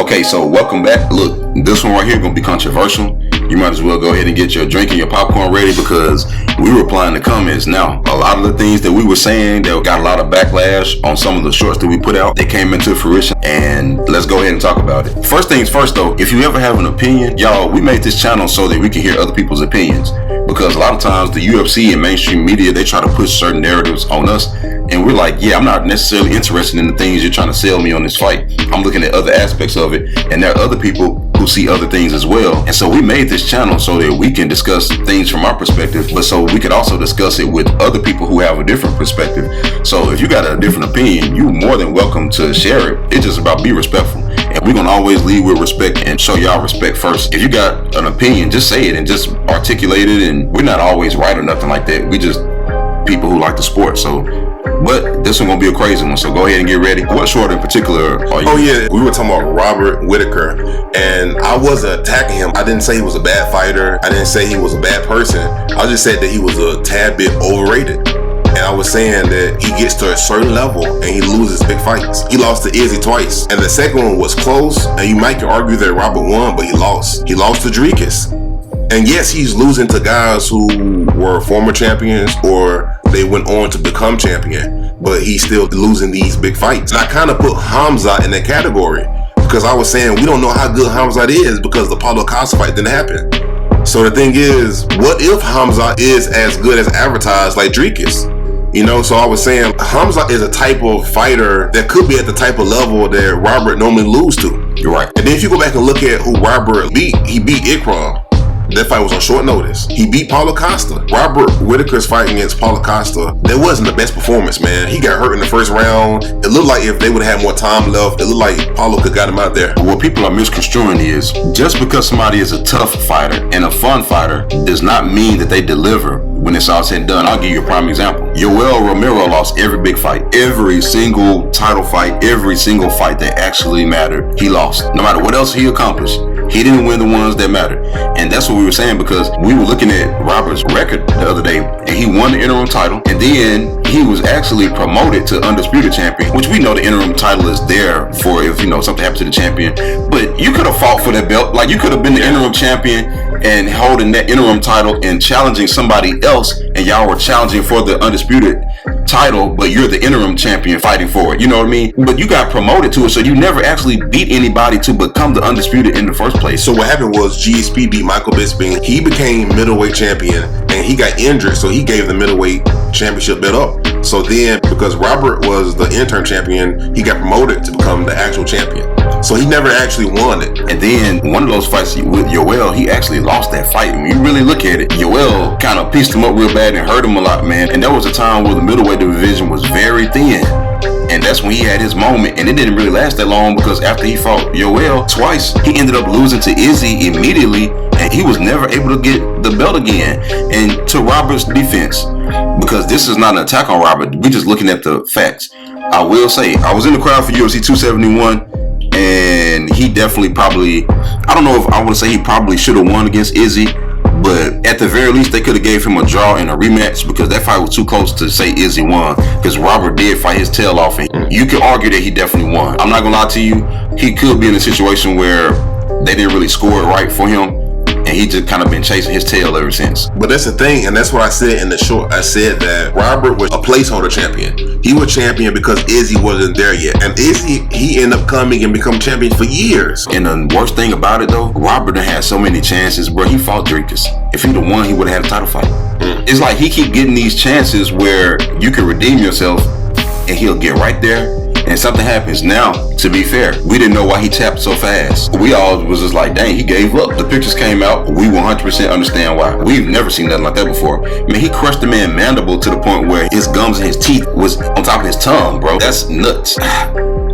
Okay, so welcome back. Look, this one right here gonna be controversial. You might as well go ahead and get your drink and your popcorn ready because we were replying to comments. Now, a lot of the things that we were saying that got a lot of backlash on some of the shorts that we put out, they came into fruition, and let's go ahead and talk about it. First things first though, if you ever have an opinion, y'all, we made this channel so that we can hear other people's opinions, because a lot of times the UFC and mainstream media, they try to push certain narratives on us, and we're like, yeah, I'm not necessarily interested in the things you're trying to sell me on this fight. I'm looking at other aspects of it, and there are other people who see other things as well. And so we made this channel so that we can discuss things from our perspective, but so we could also discuss it with other people who have a different perspective. So if you got a different opinion, you're more than welcome to share it. It's just about be respectful. And we're gonna always lead with respect and show y'all respect first. If you got an opinion, just say it and just articulate it. And we're not always right or nothing like that. We just people who like the sport. So, but this one gonna be a crazy one. So go ahead and get ready. What short in particular are you? Oh yeah, we were talking about Robert Whittaker, and I wasn't attacking him. I didn't say he was a bad fighter. I didn't say he was a bad person. I just said that he was a tad bit overrated. And I was saying that he gets to a certain level and he loses big fights. He lost to Izzy twice, and the second one was close. And you might argue that Robert won, but he lost. He lost to Dricus. And yes, he's losing to guys who were former champions or they went on to become champion, but he's still losing these big fights. And I kind of put Khamzat in that category because I was saying we don't know how good Khamzat is because the Paulo Costa fight didn't happen. So the thing is, what if Khamzat is as good as advertised like Dricus? You know, so I was saying Khamzat is a type of fighter that could be at the type of level that Robert normally loses to. You're right. And then if you go back and look at who Robert beat, he beat Ikram. That fight was on short notice. He beat Paulo Costa. Robert Whittaker's fight against Paulo Costa, that wasn't the best performance, man. He got hurt in the first round. It looked like if they would have had more time left, it looked like Paulo could have got him out there. What people are misconstruing is just because somebody is a tough fighter and a fun fighter does not mean that they deliver when it's all said and done. I'll give you a prime example. Yoel Romero lost every big fight, every single title fight, every single fight that actually mattered. He lost. No matter what else he accomplished, he didn't win the ones that mattered. And that's what we were saying because we were looking at Robert's record the other day and he won the interim title and then he was actually promoted to undisputed champion, which we know the interim title is there for if, you know, something happens to the champion. But you could have fought for that belt. Like you could have been the interim champion and holding that interim title and challenging somebody else, and y'all were challenging for the undisputed title, but you're the interim champion fighting for it. You know what I mean? But you got promoted to it, so you never actually beat anybody to become the undisputed in the first place. So what happened was GSP beat Michael Bisping. He became middleweight champion and he got injured, so he gave the middleweight championship belt up. So then, because Robert was the interim champion, he got promoted to become the actual champion. So he never actually won it. And then one of those fights with Yoel, he actually lost that fight. When you really look at it, Yoel kind of pieced him up real bad and hurt him a lot, man. And there was a time where the middleweight division was very thin. And that's when he had his moment. And it didn't really last that long because after he fought Yoel twice, he ended up losing to Izzy immediately. And he was never able to get the belt again. And to Robert's defense, because this is not an attack on Robert, we're just looking at the facts. I will say, I was in the crowd for UFC 271. And he definitely probably, I don't know if I want to say he probably should have won against Izzy, but at the very least they could have gave him a draw in a rematch because that fight was too close to say Izzy won because Robert did fight his tail off and you could argue that he definitely won. I'm not gonna lie to you, he could be in a situation where they didn't really score it right for him and he just kind of been chasing his tail ever since. But that's the thing, and that's what I said in the short. I said that Robert was a placeholder champion. He was champion because Izzy wasn't there yet. And Izzy, he ended up coming and become champion for years. And the worst thing about it though, Robert had so many chances, bro. He fought Dricus. If he'd have won, he would have had a title fight. It's like he keep getting these chances where you can redeem yourself and he'll get right there and something happens. Now, to be fair, we didn't know why he tapped so fast. We all was just like, dang, he gave up. The pictures came out. We 100% understand why. We've never seen nothing like that before. I mean, he crushed the man's mandible to the point where his gums and his teeth was on top of his tongue, bro. That's nuts.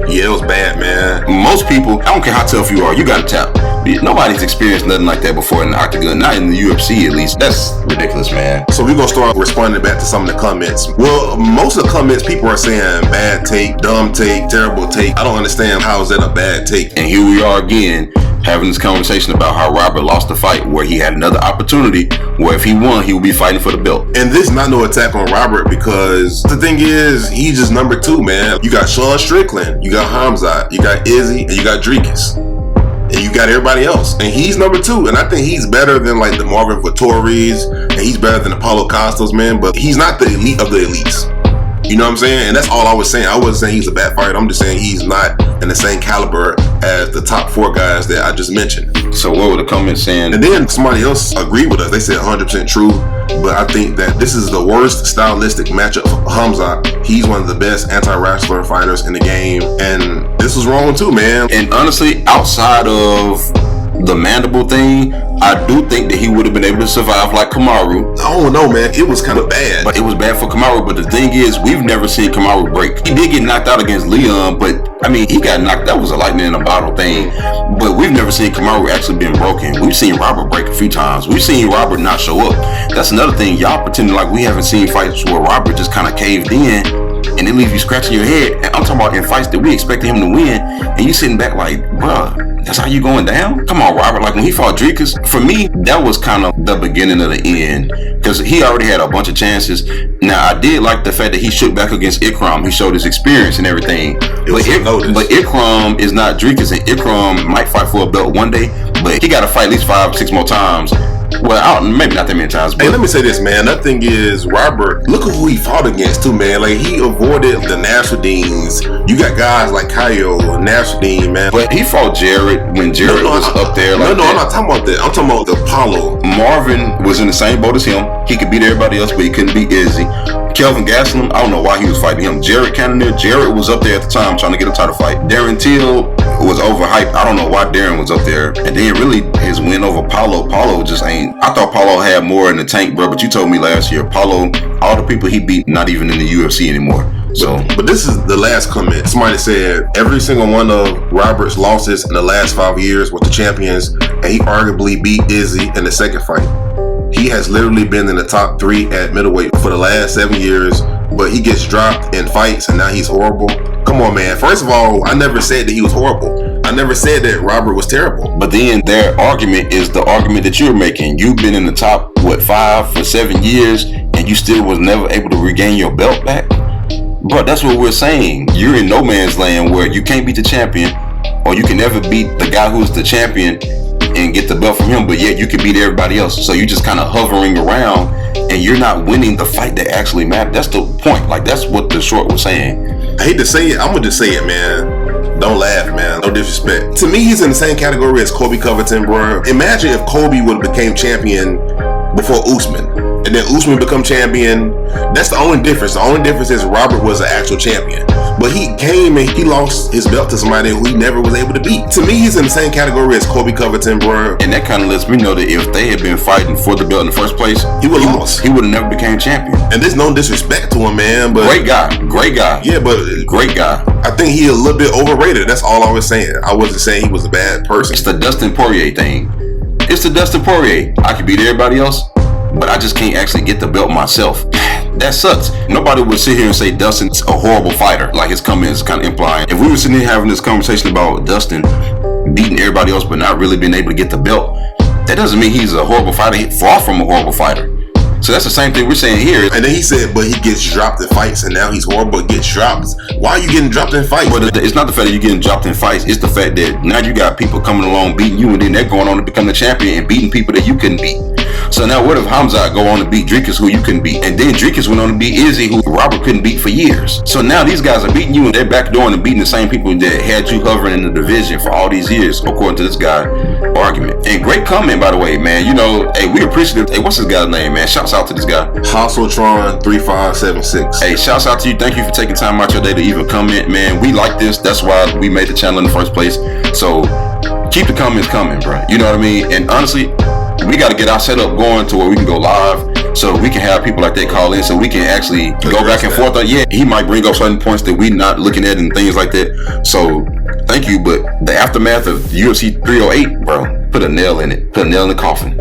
Yeah, it was bad, man. Most people, I don't care how tough you are, you gotta tap. Nobody's experienced nothing like that before in the octagon, not in the UFC at least. That's ridiculous, man. So we're gonna start responding back to some of the comments. Well, most of the comments, people are saying bad take, dumb take, terrible take. I don't understand how is that a bad take. And here we are again, having this conversation about how Robert lost the fight where he had another opportunity where if he won, he would be fighting for the belt. And this is not no attack on Robert because the thing is, he's just number two, man. You got Sean Strickland, you got Khamzat, you got Izzy, and you got Dricus. and you got everybody else, and he's number 2. And I think he's better than like the Marvin Vettoris, and he's better than the Paulo Costas, man. But he's not the elite of the elites. You know what I'm saying? And that's all I was saying. I wasn't saying he's a bad fighter. I'm just saying he's not in the same caliber as the top 4 guys that I just mentioned. So what were the comments saying? And then somebody else agreed with us. They said 100% true. But I think that this is the worst stylistic matchup for Khamzat. He's one of the best anti-wrestler fighters in the game. And this was wrong too, man. And honestly, outside of the mandible thing, I do think that he would have been able to survive like Kamaru. I don't know, man. It was kind of bad. But it was bad for Kamaru. But the thing is, we've never seen Kamaru break. He did get knocked out against Leon, but I mean, he got knocked. That was a lightning in a bottle thing. But we've never seen Kamaru actually been broken. We've seen Robert break a few times. We've seen Robert not show up. That's another thing. Y'all pretending like we haven't seen fights where Robert just kind of caved in and it leaves you scratching your head. And I'm talking about in fights that we expected him to win, and you sitting back like, bruh, that's how you going down? Come on, Robert. Like when he fought Dricus, for me, that was kind of the beginning of the end, because he already had a bunch of chances. Now, I did like the fact that he shook back against Ikram. He showed his experience and everything. But Ikram is not Dricus, and Ikram might fight for a belt one day, but he got to fight at least 5 or 6 more times. Well, maybe not that many times. But hey, let me say this, man. That thing is, Robert, look at who he fought against, too, man. Like, he avoided the Nasruddins. You got guys like Kyle, Nasruddin, man. But he fought Jared when Jared was up there. Like I'm not talking about that. I'm talking about the Apollo. Marvin was in the same boat as him. He could beat everybody else, but he couldn't beat Izzy. Kelvin Gastelum, I don't know why he was fighting him. Jared Cannonier, Jared was up there at the time trying to get a title fight. Darren Till was overhyped. I don't know why Darren was up there. And then really his win over Paulo just ain't. I thought Paulo had more in the tank, bro, but you told me last year, Paulo, all the people he beat, not even in the UFC anymore. So, but this is the last comment. Somebody said every single one of Robert's losses in the last 5 years was the champions, and he arguably beat Izzy in the second fight. He has literally been in the top 3 at middleweight for the last 7 years, but he gets dropped in fights and now he's horrible. Come on, man. First of all, I never said that he was horrible. I never said that Robert was terrible. But then their argument is the argument that you're making. You've been in the top, 5 for 7 years, and you still was never able to regain your belt back? Bro, that's what we're saying. You're in no man's land where you can't beat the champion, or you can never beat the guy who's the champion and get the belt from him, but yet you can beat everybody else. So you're just kind of hovering around, and you're not winning the fight that actually matters. That's the point. Like, that's what the short was saying. I hate to say it. I'm going to just say it, man. Don't laugh, man. No disrespect. To me, he's in the same category as Colby Covington, bro. Imagine if Colby would have became champion before Usman, and then Usman become champion. That's the only difference. The only difference is Robert was an actual champion. But he came and he lost his belt to somebody who he never was able to beat. To me, he's in the same category as Colby Covington, bro. And that kind of lets me know that if they had been fighting for the belt in the first place, he would have lost. He would have never became champion. And there's no disrespect to him, man. But great guy. Yeah, but great guy. I think he a little bit overrated. That's all I was saying. I wasn't saying he was a bad person. It's the Dustin Poirier thing. It's the Dustin Poirier. I can beat everybody else, but I just can't actually get the belt myself. That sucks. Nobody would sit here and say Dustin's a horrible fighter, like his comment is kind of implying. If we were sitting here having this conversation about Dustin beating everybody else but not really being able to get the belt, that doesn't mean he's a horrible fighter. He's far from a horrible fighter. So that's the same thing we're saying here. And then he said, but he gets dropped in fights, and now he's horrible, gets dropped. Why are you getting dropped in fights? But it's not the fact that you're getting dropped in fights. It's the fact that now you got people coming along beating you, and then they're going on to become the champion and beating people that you couldn't beat. So now what if Khamzat go on to beat Dricus, who you couldn't beat? And then Dricus went on to beat Izzy, who Robert couldn't beat for years. So now these guys are beating you, and they're backdooring and beating the same people that had you hovering in the division for all these years, according to this guy argument. And great comment, by the way, man. You know, hey, we appreciate it. Hey, what's this guy's name, man? Shouts out to this guy. Hasseltron 3576. Hey, shouts out to you. Thank you for taking time out your day to even comment, man. We like this. That's why we made the channel in the first place. So keep the comments coming, bro. You know what I mean? And honestly, we got to get our setup going to where we can go live, so we can have people like that call in, so we can actually go back and forth. Yeah, he might bring up certain points that we not looking at and things like that. So thank you. But the aftermath of UFC 308, bro, put a nail in it. Put a nail in the coffin.